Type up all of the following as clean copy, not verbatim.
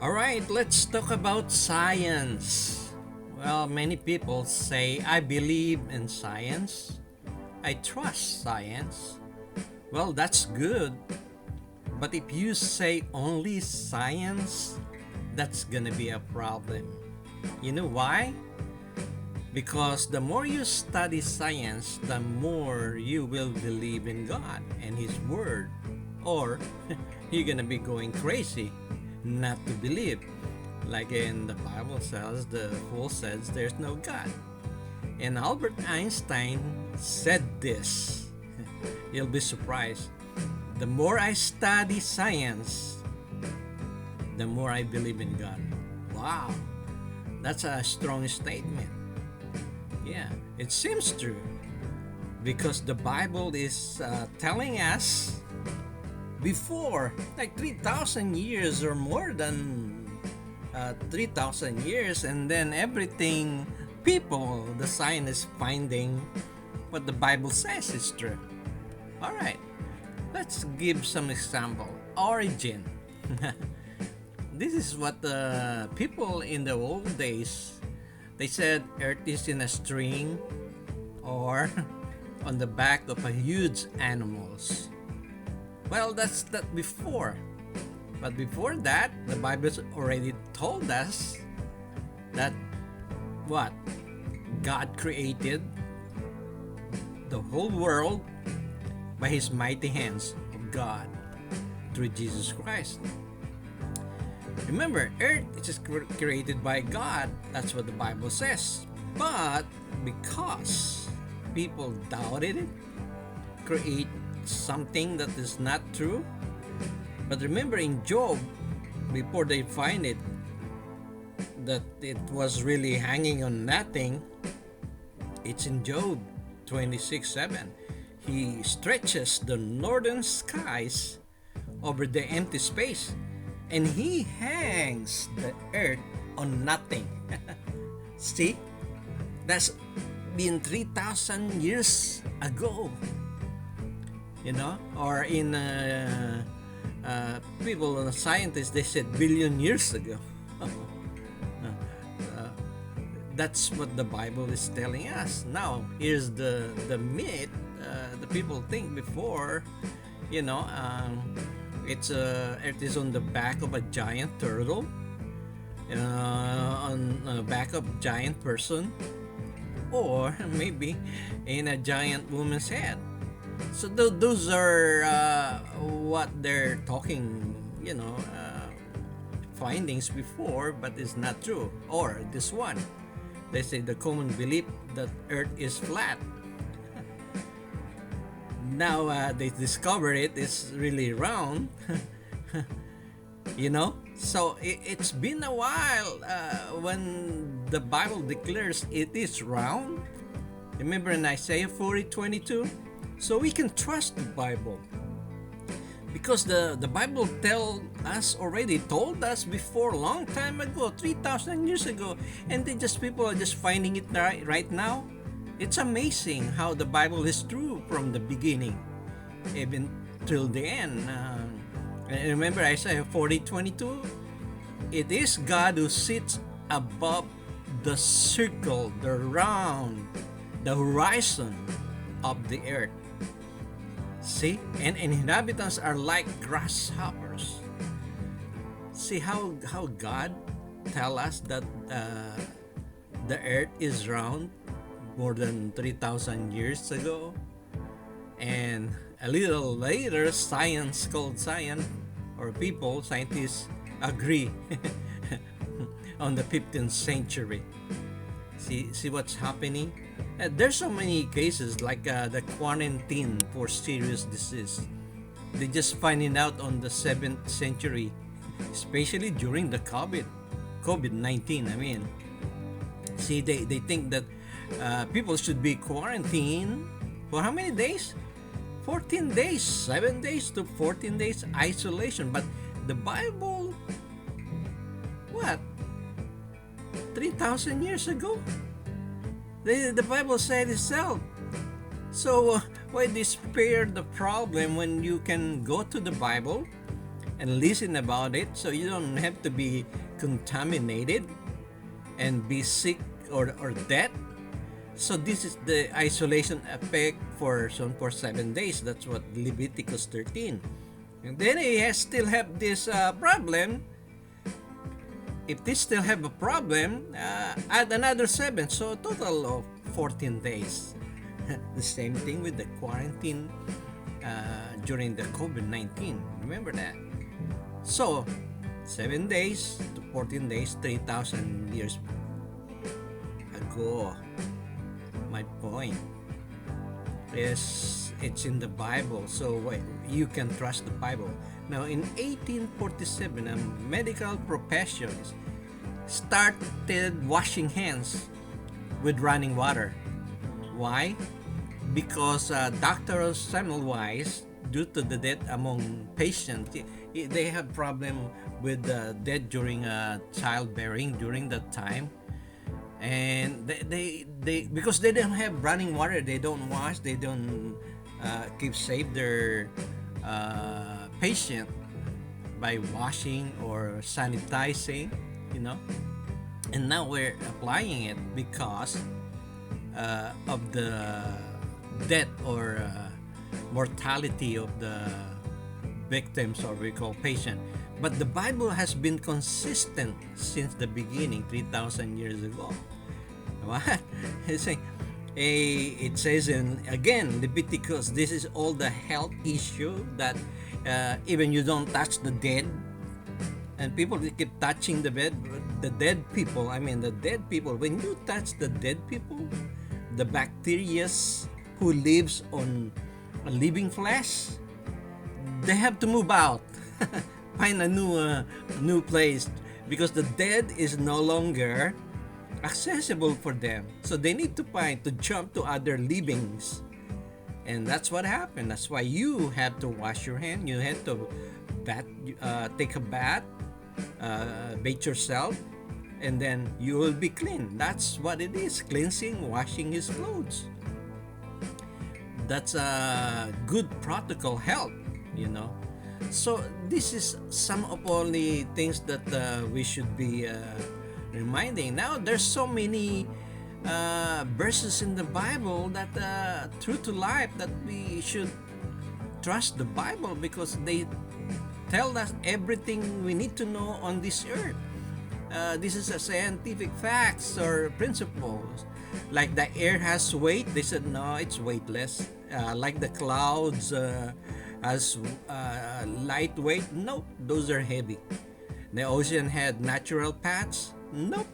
Alright, let's talk about science. Well, many people say, I believe in science. I trust science. Well, that's good. But if you say only science, that's gonna be a problem. You know why? Because the more you study science, the more you will believe in God and His Word. Or you're gonna be going crazy not to believe. Like in the Bible says, the fool says there's no God. And Albert Einstein said this. You'll be surprised. The more I study science, the more I believe in God. Wow, that's a strong statement. Yeah, it seems true because the Bible is telling us before, like 3,000 years or more than 3,000 years, and then everything the scientists finding what the Bible says is true. All right, let's give some example. Origin. This is what the people in the old days they said Earth is in a string or on the back of a huge animals. Well, that's that before. But before that, the Bible's already told us that what? God created the whole world by His mighty hands of God through Jesus Christ. Remember, earth is created by God. That's what the Bible says. But because people doubted it, create something that is not true. But remember in Job, before they find it, that it was really hanging on nothing, it's in Job 26:7. He stretches the northern skies over the empty space, and He hangs the earth on nothing. See? That's been 3,000 years ago. Or in people, scientists, they said billion years ago. That's what the Bible is telling us. Now, here's the myth. The people think before, it's Earth is on the back of a giant turtle, on the back of a giant person, or maybe in a giant woman's head. So those are what they're talking, findings before, but it's not true. Or this one, they say the common belief that Earth is flat. Now they discover it is really round. So it's been a while when the Bible declares it is round. Remember in Isaiah 40:22? So we can trust the Bible because the Bible told us before, long time ago, 3,000 years ago, and people are just finding it right now. It's amazing how the Bible is true from the beginning even till the end. Remember Isaiah 40:22? It is God who sits above the circle, the round, the horizon of the earth. See? And inhabitants are like grasshoppers. See how God tell us that the earth is round more than 3,000 years ago? And a little later, scientists agree on the 15th century. See what's happening? There's so many cases like the quarantine for serious disease. They just finding out on the 7th century, especially during the COVID-19. See, they think that people should be quarantined for how many days? 14 days, 7 days to 14 days isolation. But the Bible, what? 3,000 years ago? The Bible said itself. So why despair the problem when you can go to the Bible and listen about it, so you don't have to be contaminated and be sick or dead. So this is the isolation effect for 7 days. That's what Leviticus 13. And then he has still have this problem. If they still have a problem, add another 7. So a total of 14 days. The same thing with the quarantine during the COVID-19. Remember that. So 7 days to 14 days, 3,000 years ago. My point is it's in the Bible, so you can trust the Bible. Now, in 1847, a medical professionals started washing hands with running water. Why? Because Dr. Samuel Weiss, due to the death among patients, they have problem with death during childbearing during that time. And they because they don't have running water, they don't wash, they don't keep safe their patient by washing or sanitizing, you know. And now we're applying it because of the death or mortality of the victims, or we call patient. But the Bible has been consistent since the beginning, 3,000 years ago. What? It says in, again, Leviticus, this is all the health issue that even you don't touch the dead. And people keep touching the dead people. I mean, the dead people. When you touch the dead people, the bacteria who lives on a living flesh, they have to move out. Find a new place, because the dead is no longer accessible for them. So they need to jump to other livings. And that's what happened. That's why you have to wash your hand. You have to take a bath, bathe yourself, and then you will be clean. That's what it is. Cleansing, washing his clothes. That's a good protocol health, you know. So this is some of all the things that we should be reminding. Now there's so many verses in the Bible that true to life, that we should trust the Bible, because they tell us everything we need to know on this earth. This is a scientific facts or principles. Like the air has weight, they said no, it's weightless. Like the clouds as lightweight, nope, those are heavy. The ocean had natural paths, nope.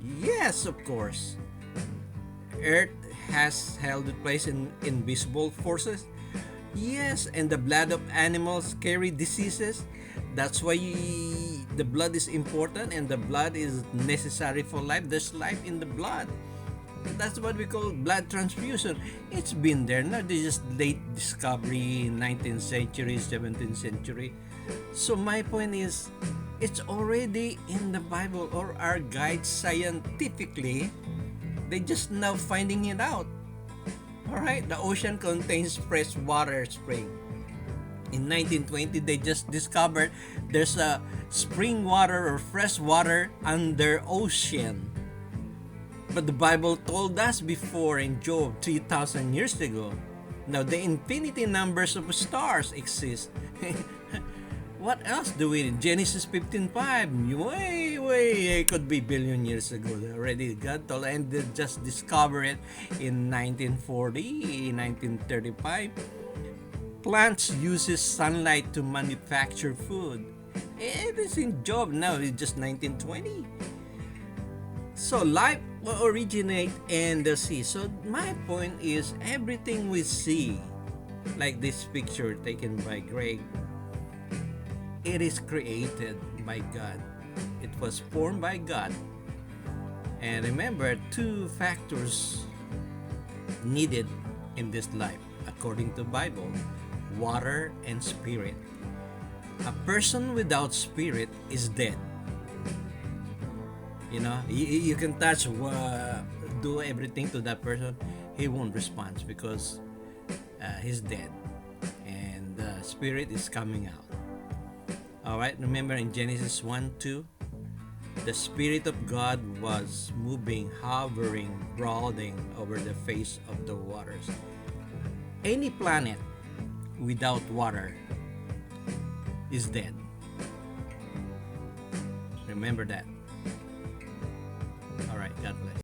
Yes, of course. Earth has held its place in invisible forces, yes. And the blood of animals carry diseases. That's why the blood is important, and the blood is necessary for life. There's life in the blood. That's what we call blood transfusion. It's been there. Not just late discovery, 19th century, 17th century. So my point is, it's already in the Bible or our guides scientifically. They just now finding it out. Alright, the ocean contains fresh water spring. In 1920, they just discovered there's a spring water or fresh water under ocean. But the Bible told us before in Job 3,000 years ago. Now the infinity numbers of stars exist. What else do we need? Genesis 15:5. Way, it could be billion years ago. Already God told, and they just discovered it in 1940, 1935. Plants uses sunlight to manufacture food. It is in Job now. It's just 1920. So life will originate in the sea. So my point is, everything we see, like this picture taken by Greg, it is created by God. It was formed by God. And remember, two factors needed in this life, according to the Bible: water and spirit. A person without spirit is dead. You know, you can touch, do everything to that person, he won't respond because he's dead, and the spirit is coming out. All right, remember in Genesis 1 2, the Spirit of God was moving, hovering, brooding over the face of the waters. Any planet without water is dead. Remember that. All right, God bless.